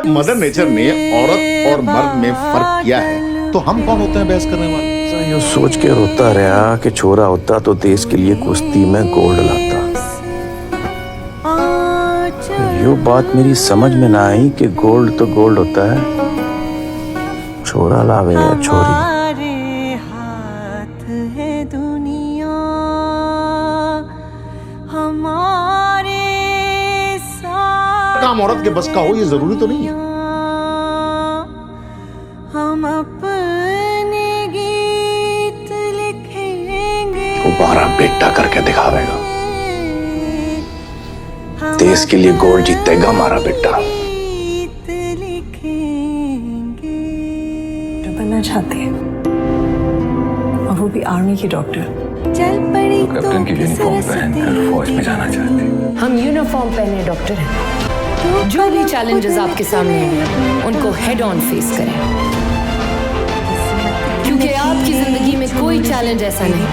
Mother nature ने औरत और मर्द में फर्क किया है, तो हम कौन होते हैं बहस करने वाले? यूं सोच के रोता रहा कि छोरा होता तो देश के लिए कुश्ती में गोल्ड लाता। यो बात मेरी समझ में ना आई कि गोल्ड तो गोल्ड होता है, छोरा लावे या छोरी। काम औरत के बस का हो ये जरूरी तो नहीं है। हम अपने गीत लिखेंगे, दोबारा बेटा करके दिखावेगा, देश के लिए गोल्ड जीतेगा हमारा बेटा। गीत लिखेंगे। बनना चाहते हैं और वो भी आर्मी की डॉक्टर। चल पड़ी तो कैप्टन की यूनिफॉर्म पहनकर फौज में जाना चाहते हैं। हम यूनिफॉर्म पहने डॉक्टर हैं। जो भी चैलेंजेस आपके सामने हैं उनको हेड ऑन फेस करें, क्योंकि आपकी जिंदगी में कोई चैलेंज ऐसा नहीं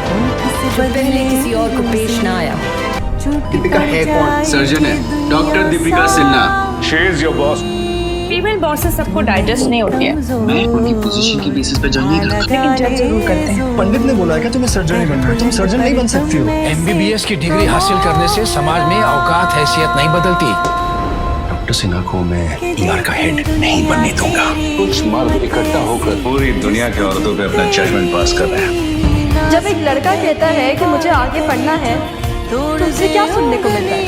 जो पहले किसी और को पेश ना आया। दीपिका है कौन? सर्जन है doctor Deepika Sinha. She is your boss. Female bosses सबको डाइजेस्ट नहीं होती है, मैं उनकी पोजीशन की बेसिस पे जज नहीं करता, लेकिन जज जरूर करते हैं। पंडित ने बोला है कि तुम्हें सर्जन नहीं बनना है, तुम सर्जन नहीं बन सकती हो। MBBS की डिग्री हासिल करने से समाज में औकात हैसियत नहीं बदलती। डॉक्टर सिन्हा को मैं ER का हेड नहीं बनने दूंगा। कुछ मर्द इकट्ठा होकर पूरी दुनिया की औरतों पे अपना जजमेंट पास कर रहे हैं। जब एक लड़का कहता है कि मुझे आगे पढ़ना है तो उससे क्या सुनने को मिलता है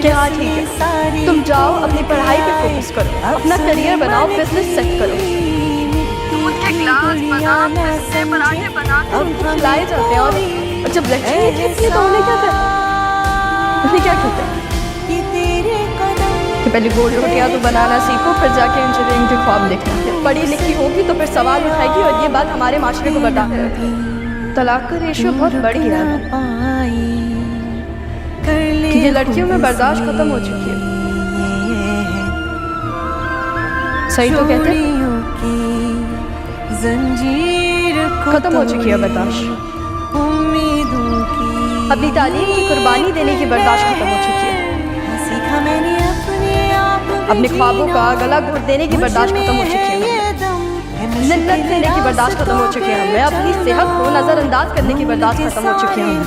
कि हाँ ठीक है, तुम जाओ अपनी पढ़ाई पे फोकस करो, अपना करियर बनाओ, बिजनेस सेट करो। दूध के ग्लास, बादाम, पिस्ते, पराठे बना के उनको खिलाए जाते हैं, और जब लड़की नहीं खेलती है तो उन्हें क्या कहते हैं? उन्हें क्या कहते हैं कि पहले गोल रोटियां तो बनाना सीखो, फिर जाके इंजीनियरिंग के ख्वाब देखना। पढ़ी लिखी होगी तो फिर सवाल उठाएगी, और ये बात हमारे माशरे को बता है। तलाक का रेशियो बहुत बढ़ गया है कि ये लड़कियों में बर्दाश्त खत्म हो चुकी है। सही तो कहते हैं, खत्म हो चुकी है बर्दाश्त। अपनी तालीम की कुर्बानी देने की बर्दाश्त खत्म हो चुकी है। अपने ख्वाबों का गला घोट देने की बर्दाश्त खत्म हो चुकी है। जिल्लत देने की बर्दाश्त खत्म हो चुकी है हमें। अपनी सेहत को नजरअंदाज करने की बर्दाश्त खत्म हो चुकी है हमें।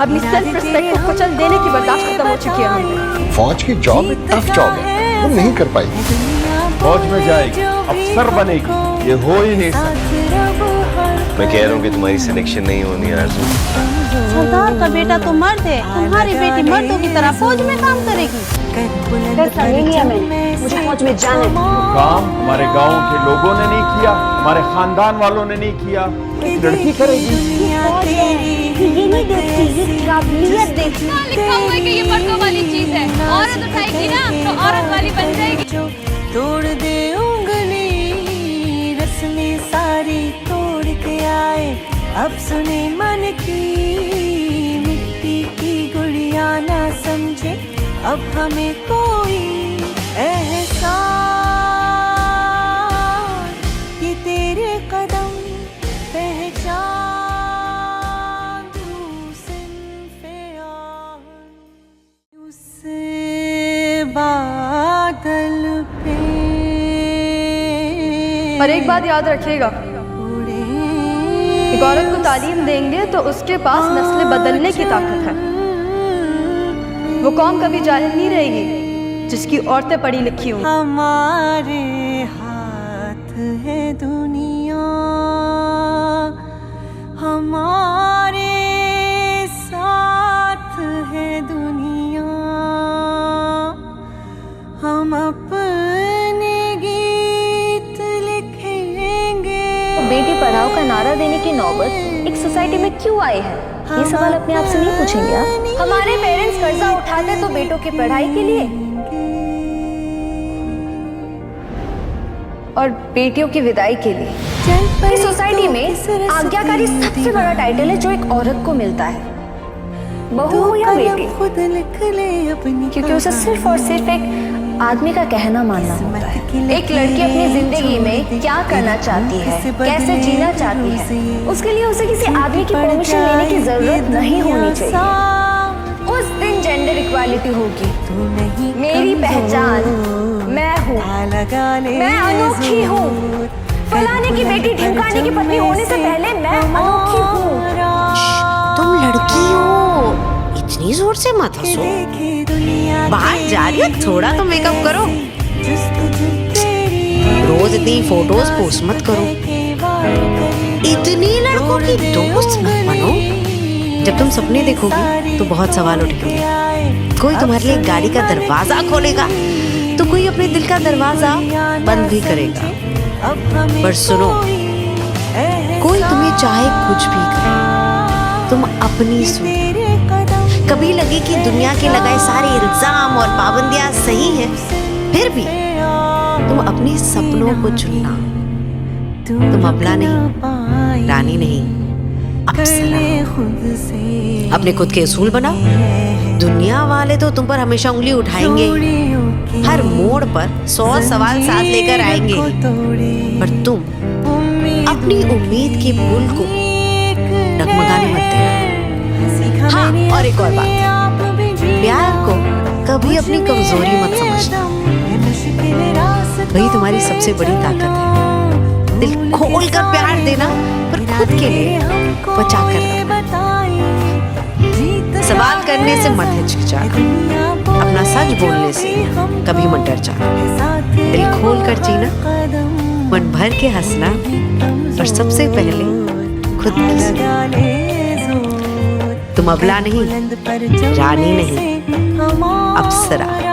अपनी सेल्फ रिस्पेक्ट को कुचल देने की बर्दाश्त खत्म हो चुकी है हमें। फौज की जॉब एक टफ जॉब है, वो नहीं कर पाएगी। फौज में जाएगी, अफसर बनेगी, ये हो ही नहीं सकता। मैं कह रहा हूँ कि तुम्हारी सिलेक्शन नहीं होनी है आरज़ू। सरदार का बेटा तो मर्द है, तुम्हारी बेटी मर्दों की तरह फौज में काम करेगी। मुझे फौज में जाना है। काम हमारे गांव के लोगों ने नहीं किया, हमारे खानदान वालों ने नहीं किया, एक लड़की करेगी। ये नहीं देखती, ये काबिलियत देखती। लिखा हुआ है कि ये मर्दों वाली चीज है, औरत उठाएगी ना तो औरत वाली बन जाएगी। तोड़ दे उंगली, रस्में सारी तोड़ के आए, अब सुने मन की। मिट्टी की गुड़िया ना समझे अब हमें कोई एहसास, ये तेरे कदम पहचान उससे बादल पे। और एक बात याद रखिएगा, एक औरत को तालीम देंगे तो उसके पास नस्लें बदलने की ताकत है। वो कौम कभी जाहिल नहीं रहेगी जिसकी औरतें पढ़ी लिखी हों। हमारे हाथ है दुनिया, हमारे साथ है दुनिया, हम अपने गीत लिखेंगे। बेटी पढ़ाओ का नारा देने की नौबत एक सोसाइटी में क्यों आई है? ये सवाल अपने आप से नहीं पूछेंगे आप? हमारे पेरेंट्स कर्जा उठाते तो बेटों की पढ़ाई के लिए, और बेटियों की विदाई के लिए। इस सोसाइटी में आज्ञाकारी सबसे बड़ा टाइटल है जो एक औरत को मिलता है, बहू हो या बेटी, क्योंकि उसे सिर्फ और सिर्फ एक आदमी का कहना मानना होता है। एक लड़की अपनी जिंदगी में क्या करना चाहती है, कैसे जीना चाहती है, उसके लिए उसे किसी आदमी की परमिशन लेने की जरूरत नहीं होनी चाहिए। उस दिन जेंडर इक्वालिटी होगी। मेरी पहचान मैं हूँ, मैं अनोखी हूँ। फलाने की बेटी ढिमकाने की पत्नी होने से पहले मैं अनोखी हूँ। तुम लड़की हो, इतनी जोर से मत हंसो। बाहर जा रही हो, थोड़ा तो मेकअप करो। रोज इतनी फोटोज पोस्ट मत करो। इतनी लड़कों की दोस्त मत बनो। जब तुम सपने देखोगी तो बहुत सवाल उठेंगे। कोई तुम्हारे लिए गाड़ी का दरवाजा खोलेगा तो कोई अपने दिल का दरवाजा बंद भी करेगा। पर सुनो, कोई तुम्हें चाहे कुछ भी करे, तुम अपनी सुनो। कभी लगे कि दुनिया के लगाए सारे इल्जाम और पाबंदियां सही हैं, फिर भी तुम अपने सपनों को चुनना। तुम अबला नहीं, रानी नहीं, अप्सरा। अपने खुद के असूल बनाओ। दुनिया वाले तो तुम पर हमेशा उंगली उठाएंगे, हर मोड़ पर 100 सवाल साथ लेकर आएंगे, पर तुम अपनी उम्मीद के पुल को डगमगाने मत देना। हाँ, और एक और बात, प्यार को कभी अपनी कमजोरी मत समझना। वही तुम्हारी सबसे बड़ी ताकत है। दिल खोल कर प्यार देना, पर खुद के लिए बचा कर रखना। सवाल करने से मत हिचकिचाना, अपना सच बोलने से कभी मत डर जाना। दिल खोल कर जीना, मन भर के हंसना, और सबसे पहले खुद की सुनो। तुम अबला नहीं, रानी नहीं, अप्सरा।